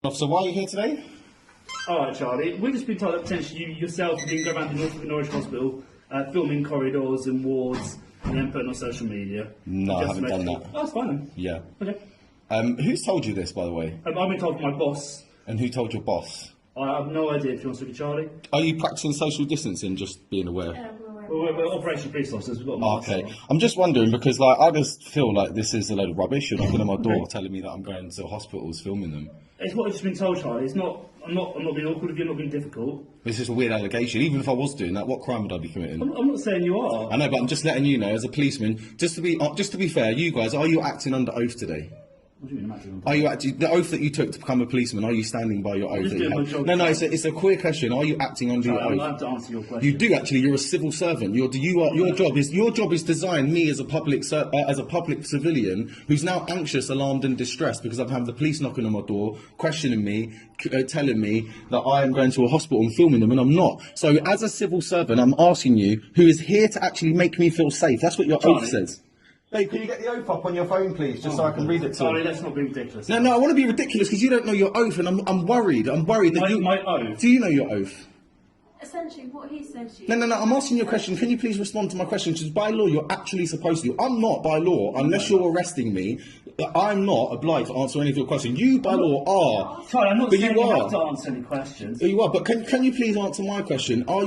Officer, why are you here today? Alright, Charlie, we've just been told that potentially you yourself have been going around the North of Norwich Hospital, filming corridors and wards and then putting on social media. No, I haven't done that. Oh, that's fine then. Yeah. Okay. Who's told you this, by the way? I've been told by my boss. And who told your boss? I have no idea if you want to speak to Charlie. Are you practicing social distancing, just being aware? We're Operation Police Officers, we've got masks Okay. on. I'm just wondering because, I just feel like this is a load of rubbish. You're knocking on my door telling me that I'm going to hospitals filming them. It's what I've just been told, Charlie. I'm not being awkward with you, I'm not being difficult. This is a weird allegation. Even if I was doing that, what crime would I be committing? I'm not saying you are. I know, but I'm just letting you know, as a policeman, just to be fair, you guys, are you acting under oath today? What do you mean I'm acting? Are you actually, the oath that you took to become a policeman, are you standing by your oath? just that you doing my have? job. No, it's a clear question. Are you acting under your I'm oath? going to have to answer your question. You do actually. You're a civil servant. Your job is to design me as a public civilian who's now anxious, alarmed, and distressed because I've had the police knocking on my door, questioning me, telling me that I am going to a hospital and filming them, and I'm not. So, as a civil servant, I'm asking you, who is here to actually make me feel safe. That's what your oath says. Babe, can you get the oath up on your phone, please, just so I can read it to Charlie, you? let's not be ridiculous. No, I want to be ridiculous because you don't know your oath, and I'm worried. I'm worried that you. My oath? Do you know your oath? Essentially, what he said to you. No, I'm asking you a question. Can you please respond to my question? Because by law, you're actually supposed to. I'm not, by law, unless you're arresting me, I'm not obliged to answer any of your questions. You, by law, are. Charlie, I'm not But saying you you are. have to answer any questions. You are, but can you please answer my question? Are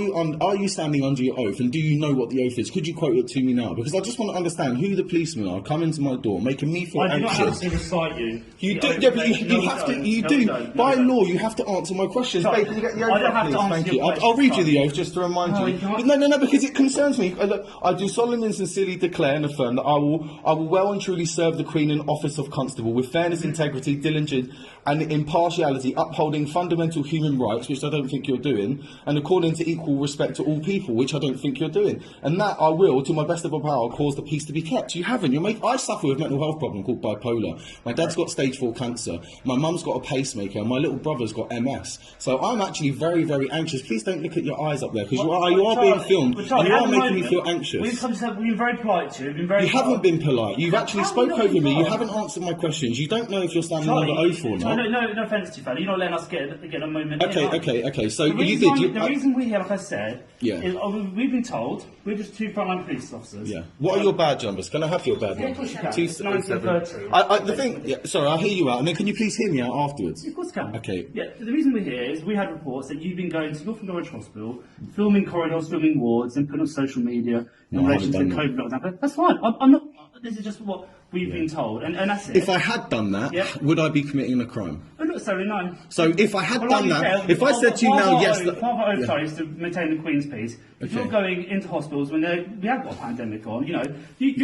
you standing under your oath, and do you know what the oath is? Could you quote it to me now? Because I just want to understand who the policemen are coming to my door, making me feel I do not have anxious. to recite you. You the do, oath yeah, but that- you no, have to. don't. You No, do. don't. By No, law, you have to answer my questions. Charlie, Babe, can you get the oath I don't up, have to please? answer Thank your you. I'll questions, read you the Charlie. oath just to remind No, you. you can't. But no, because it concerns me. Look, I do solemnly and sincerely declare and affirm that I will well and truly serve the Queen in office of constable with fairness, integrity, diligence, and impartiality, upholding fundamental human rights, which I don't think you're doing, and according to equal respect to all people, which I don't think you're doing. And that I will, to my best of my power, cause the peace to be kept. You haven't. I suffer with a mental health problem called bipolar. My dad's got stage 4 cancer. My mum's got a pacemaker. And my little brother's got MS. So I'm actually very, very anxious. Please don't look at your eyes up there, because you are being filmed, and you are making me feel anxious. We've been very polite to you. We've been very You haven't been polite. You've actually How have we spoke not over been me. You polite? haven't answered my questions. You don't know if you're standing Charlie, under oath or not. no offence to you, fella. You're not letting us get a moment. Okay. So The you reason did. the reason we're here, like I said, Yeah. is we've been told we're just 2 frontline police officers. Yeah. What are your badge numbers? Can I have your badge Yeah, of numbers? course you can. 277. 1930. The thing. Yeah, sorry, I'll hear you out, and then can you please hear me out afterwards? Of course you can. Okay. Yeah, the reason we're here is we had reports that you've been going to North Norwich Hospital, filming corridors, filming wards, and putting on social media No, in I relation to the haven't done COVID lockdown. That's fine. I'm not. This is just what we've been told, and that's it. If I had done that, Yeah. would I be committing a crime? But not necessarily, no. So if I had Well, done like you that, said, if I said to you part of now, our yes, oath- that, part of our oath, yeah. sorry, is to maintain the Queen's peace. If Okay. you're going into hospitals when we have got a pandemic on, you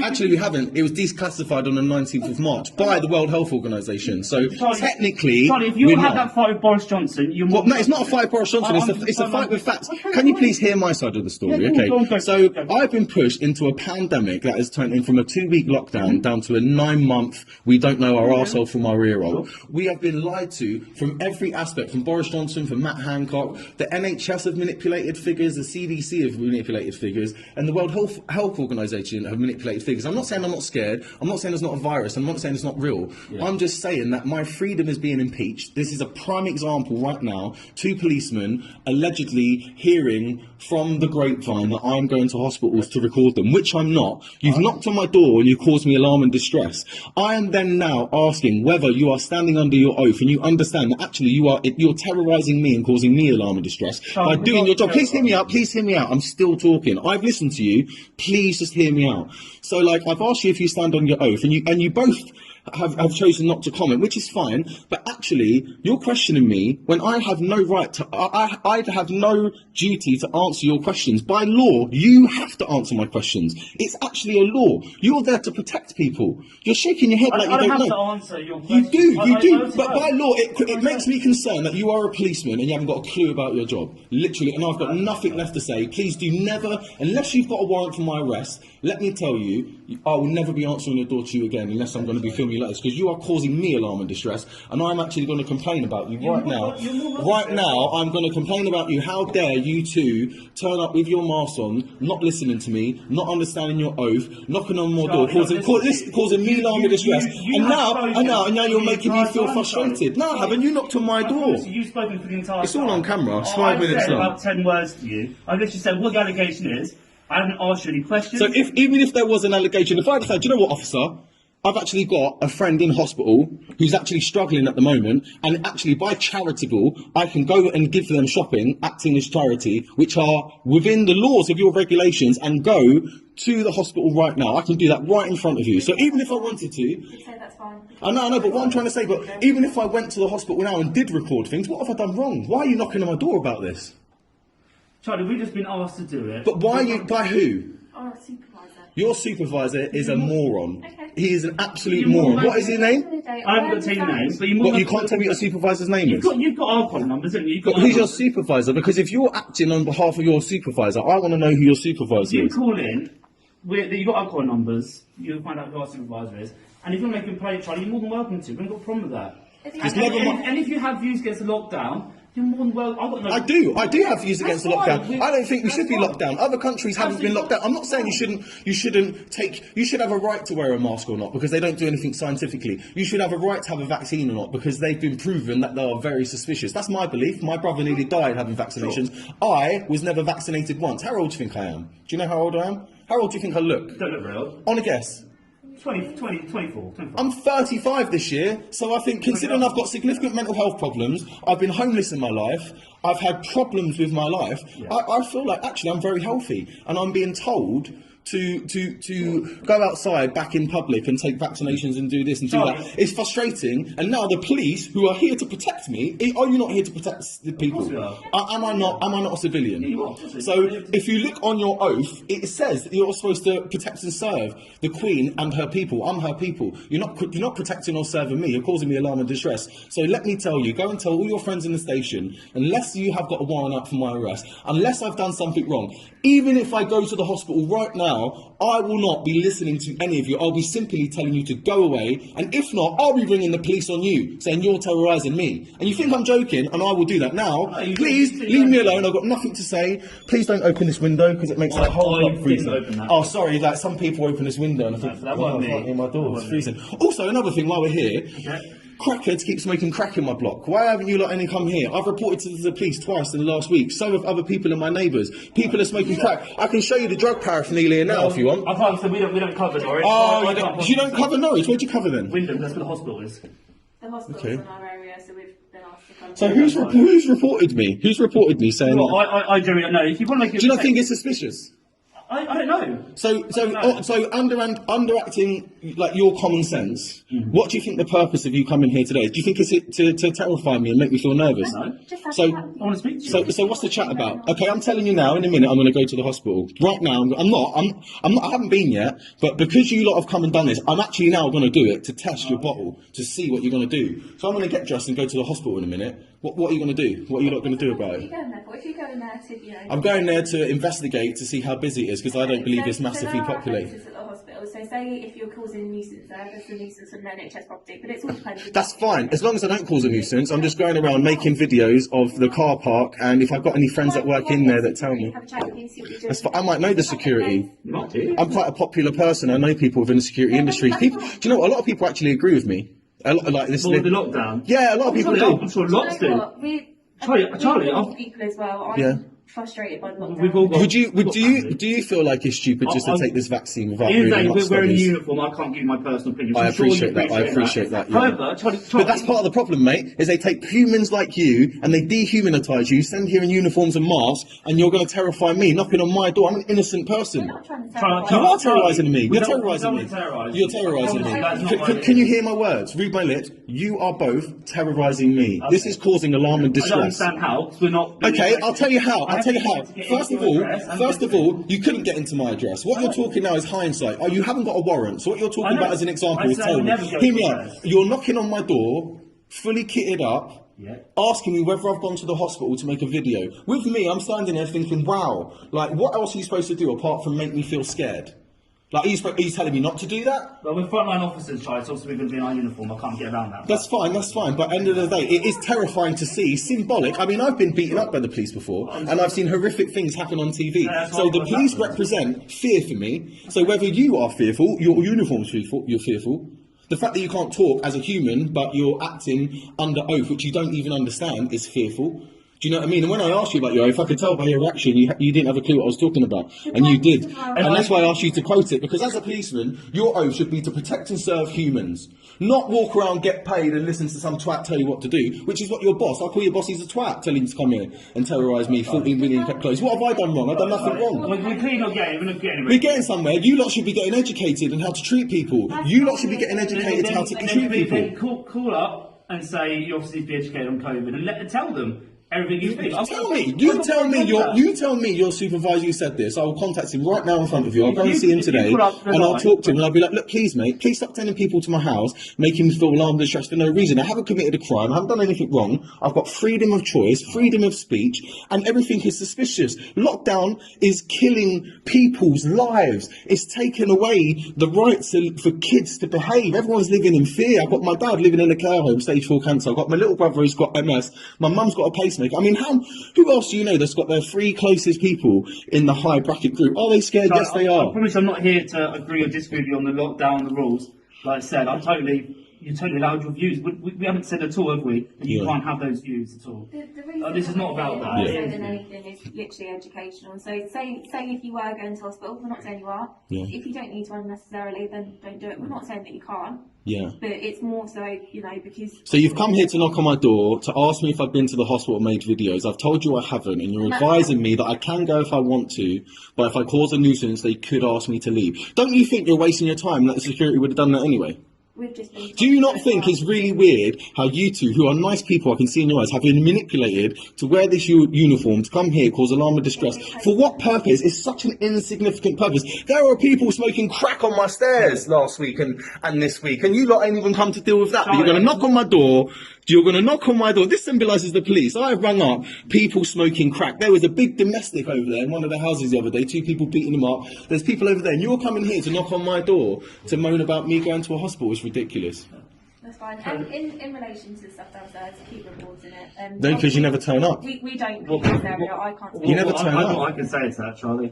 Actually, we haven't. It was declassified on the 19th of March by the World Health Organization. So technically, Charlie, if you we're had not. that fight with Boris Johnson, you're more. Well, no, it's not a fight, Boris Johnson. It's a fight with facts. Can you please hear my side of the story? Yeah, go on, Okay. go. So Go. I've been pushed into a pandemic that has turned in from a 2-week lockdown down to a 9-month. We don't know our arsehole from our ear roll. We have been lied to from every aspect, from Boris Johnson, from Matt Hancock. The NHS have manipulated figures. The CDC have manipulated figures, and the World Health Organization have manipulated figures. I'm not saying I'm not scared. I'm not saying there's not a virus. I'm not saying it's not real. I'm just saying that my freedom is being impeached. This is a prime example right now. 2 policemen allegedly hearing from the grapevine that I'm going to hospitals to record them, which I'm not. You've knocked on my door and you caused me alarm and distress. I am then now asking whether you are standing under your oath and you understand that actually you're terrorising me and causing me alarm and distress by doing your job. Please hear me out. Please hear me out. I'm still talking. I've listened to you. Please just hear me out. So, I've asked you if you stand on your oath, and you both have chosen not to comment, which is fine. But actually, you're questioning me when I have no right to. I have no duty to answer your questions. By law, you have to answer my questions. It's actually a law. You're there to protect people. You're shaking your head like I you don't don't have know. to answer your You question. do. I But by law, it makes me concerned that you are a policeman and you haven't got a clue about your job. Literally, and I've got nothing left to say. Please do never, unless you've got a warrant for my arrest, let me tell you, I will never be answering the door to you again unless I'm going to be filming you like this because you are causing me alarm and distress, and I'm actually going to complain about you right now. You're more Right now, I'm going to complain about you. How dare you two turn up with your mask on, not listening to me, not understanding your oath, knocking on my door, causing me alarm and distress, and now you're making me feel frustrated. No, I haven't. You knocked on my door. You've spoken for the entire It's all on camera. It's Oh, 5 I've minutes said long. about 10 words to you. I've literally said what the allegation is. I haven't asked you any questions. So even if there was an allegation, if I decide, do you know what, officer? I've actually got a friend in hospital who's actually struggling at the moment, and actually by charitable, I can go and give them shopping, acting as charity, which are within the laws of your regulations, and go to the hospital right now. I can do that right in front of you. So even if I wanted to, You say that's fine. I know, but what I'm trying to say, but even if I went to the hospital now and did record things, what have I done wrong? Why are you knocking on my door about this? Charlie, we've just been asked to do it. But why are you, by who? Or a supervisor. Your supervisor is a moron. Okay. He is an absolute You're more moron. What is his name? I haven't got to tell you names, but you're more What, you than- can't tell me what your supervisor's name You've is? got our contact numbers, haven't you? You've got But who's our your numbers. supervisor? Because if you're acting on behalf of your supervisor, I want to know who your supervisor You is. call in, you've got our call numbers, you'll find out who our supervisor is. And if you want to make a complaint, Charlie, you're more than welcome to. We haven't got a problem with that. It's never And if you have views against the lockdown, you're more than welcome. I do have views against the That's lockdown. fine. I don't think we should be That's locked down. Other countries haven't been locked down. I'm not saying you should have a right to wear a mask or not because they don't do anything scientifically. You should have a right to have a vaccine or not because they've been proven that they are very suspicious. That's my belief. My brother nearly died having vaccinations. I was never vaccinated once. How old do you think I am? Do you know how old I am? How old do you think I look? Don't look real. On a guess. 24. I'm 35 this year, so I think considering I've got significant mental health problems, I've been homeless in my life, I've had problems with my life, I feel like actually I'm very healthy and I'm being told to go outside back in public and take vaccinations and do this and do that. It's frustrating, and now the police who are here to protect me, are you not here to protect the people? Of course we Am I not a civilian? Yeah, you are. So if you look on your oath, it says that you're supposed to protect and serve the Queen and her people. I'm her people. You're not protecting or serving me. You're causing me alarm and distress. So let me tell you, go and tell all your friends in the station, unless you have got a warrant out for my arrest, unless I've done something wrong, even if I go to the hospital right now, I will not be listening to any of you. I'll be simply telling you to go away, and if not, I'll be ringing the police on you, saying you're terrorising me. And you think I'm joking, and I will do that now. Please leave me alone. I've got nothing to say. Please don't open this window because it makes the whole lot freezing. Open that. Oh, sorry. Like some people open this window and I think, that wasn't I can't me. hear my door. That It's wasn't freezing. Also, another thing while we're here. Okay. Crackheads keep smoking crack in my block. Why haven't you lot any come here? I've reported to the police twice in the last week. So have other people and my neighbours. People are smoking crack. I can show you the drug paraphernalia now if you want. I can't say we don't cover Norwich. Oh, I can't you don't cover Norwich? Where'd you cover then? Wyndham, that's where the hospital is. The hospital's Okay. in our area, so we've been asked to come. So who's reported me? Who's reported me saying... Well, I generally don't know. If you want to make it, Do you not think it's suspicious? I don't know. So underacting like your common sense. Mm-hmm. What do you think the purpose of you coming here today is? Do you think it's to terrify me and make me feel nervous? No. Just have So- to have I want to speak to you. So what's the chat about? Okay, I'm telling you now. In a minute, I'm going to go to the hospital. Right now, I'm not. I haven't been yet. But because you lot have come and done this, I'm actually now going to do it to test your bottle to see what you're going to do. So I'm going to get dressed and go to the hospital in a minute. What are you going to do? What are you lot going to do about What are you it? going there for? If you go in there to, I'm going there to investigate to see how busy it is because I don't believe it's massively there are populated. offences at the hospital. So say if you're causing a nuisance there, there's a nuisance on an NHS property, but it's all depends. That's fine. As long as I don't cause a nuisance, I'm just going around making videos of the car park, and if I've got any friends that work in there that tell me, Have a chat with you, see what you're doing. that's fine. I might know the security. Not do. I'm quite a popular person. I know people within the security industry. People, do you know what? A lot of people actually agree with me. A lot, like this. For the lockdown. Yeah, a lot of people Charlie, do. I'm sure Do you lots know do. what? Charlie, we're people as well. I'm Yeah. frustrated by the lockdown. We've all got. Do you feel like it's stupid just to I'm- take this vaccine without Ian reading Dane, up we're in studies? uniform. I can't give you my personal opinion. I I'm sure you appreciate that. I appreciate that. Yeah. However, Charlie, But that's part of the problem, mate, is they take humans like you and they dehumanise you, send here in uniforms and masks, and you're going to terrify me, knocking on my door. I'm an innocent We're person. not trying to Charlie, terrify You are terrorising me. We You're don't- terrorising we me. don't terrorise You're you. terrorising me. That's not Can, what can, it can is. you hear my words? Read my lips. You are both terrorising me. This is causing alarm and I don't distress. understand how, 'cause we're not. Okay, I'll tell you how. I I'll tell you have how. to get First into of all, your address. you couldn't get into my address. What you're talking now is hindsight. Oh, you haven't got a warrant. So what you're I talking know. about as an example I is said I would terrible. never go Hear to me your out. address. You're knocking on my door, fully kitted up, Yeah. asking me whether I've gone to the hospital to make a video. With me, I'm standing there thinking, wow, like what else are you supposed to do apart from make me feel scared? Like, are you telling me not to do that? Well, we're frontline officers, Charlie, so obviously we're going to be in our uniform. I can't get around that. That's fine, but at the end of the day, it is terrifying to see, symbolic. I mean, I've been beaten up by the police before, and I've seen horrific things happen on TV. So the police represent fear for me. So whether you are fearful, your uniform's fearful, you're fearful. The fact that you can't talk as a human, but you're acting under oath, which you don't even understand, is fearful. Do you know what I mean? And when I asked you about your oath, I could tell by your reaction you didn't have a clue what I was talking about. And you did. And that's why I asked you to quote it, because as a policeman, your oath should be to protect and serve humans. Not walk around, get paid and listen to some twat tell you what to do, which is what your boss, I call your boss, he's a twat, telling him to come here and terrorise me, 14 million kept closed. What have I done wrong? I've done nothing wrong. We're clearly not getting, we're not getting anywhere. We're getting somewhere. You lot should be getting educated on how to treat people. You lot should be getting educated how to treat people. Then call up and say you obviously be educated on COVID and tell them everything you think. You tell me your supervisor you said this. I will contact him right now in front of you. I'll go and see him today and I'll talk to him and I'll be like, look, please mate, please stop sending people to my house, making me feel alarmed and stressed for no reason. I haven't committed a crime, I haven't done anything wrong. I've got freedom of choice, freedom of speech, and everything is suspicious. Lockdown is killing people's lives. It's taken away the rights for kids to behave. Everyone's living in fear. I've got my dad living in a care home, stage 4 cancer. I've got my little brother who's got MS. My mum's got a pacemaker. I mean, who else do you know that's got their 3 closest people in the high bracket group? Are they scared? Yes, they are. I promise I'm not here to agree or disagree with you on the lockdown and the rules. Like I said, you're totally allowed your views. We haven't said at all, have we? That you can't have those views at all. The reason This is not about that. More than anything is literally educational. So say if you were going to hospital, we're not saying you are. Yeah. If you don't need to unnecessarily, then don't do it. We're not saying that you can't. Yeah. But it's more so, because... So you've come here to knock on my door to ask me if I've been to the hospital and made videos. I've told you I haven't, and you're advising me that I can go if I want to, but if I cause a nuisance, they could ask me to leave. Don't you think you're wasting your time, that the security would have done that anyway? We've just been Do you not think it's really weird how you two, who are nice people, I can see in your eyes, have been manipulated to wear this uniform, to come here, cause alarm and distress? For what purpose? It's such an insignificant purpose. There are people smoking crack on my stairs last week and this week, and you lot ain't even come to deal with that. But you're going to knock on my door. This symbolises the police. I rang up people smoking crack. There was a big domestic over there in one of the houses the other day, 2 people beating them up. There's people over there, and you're coming here to knock on my door to moan about me going to a hospital. It's ridiculous. That's fine. And in relation to stuff downstairs, keep reporting it. No, because you never turn up. We don't keep this area. I can't. You never turn up. What I can say is that, Charlie.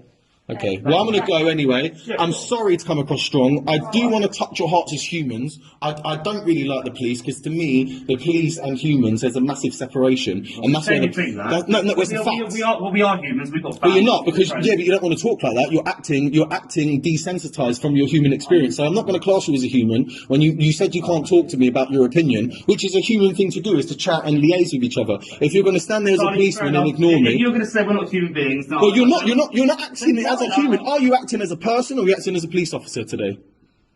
Okay, well, I'm going to go anyway. I'm sorry to come across strong. I do want to touch your hearts as humans. I don't really like the police, because to me, the police and humans, there's a massive separation. And that's where you think that? No, it's a fact. We are humans. We've got. But you're not, because but you don't want to talk like that. You're acting desensitized from your human experience. So I'm not going to class you as a human when you said you can't talk to me about your opinion, which is a human thing to do, is to chat and liaise with each other. If you're going to stand there as a policeman and ignore me, if you're going to say we're not human beings, no. Well, you're not acting as a human. Are you acting as a person, or are you acting as a police officer today?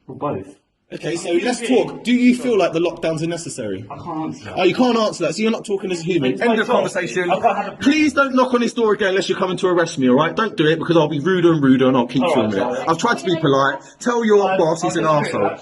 Well, both. Okay, so let's talk. Do you feel like the lockdowns are necessary? I can't answer that. Oh, you can't answer that, so you're not talking as a human. End of conversation. Please don't knock on this door again unless you're coming to arrest me, alright? Don't do it, because I'll be ruder and ruder and I'll keep filming it. I've tried to be polite. Tell your boss he's an arsehole.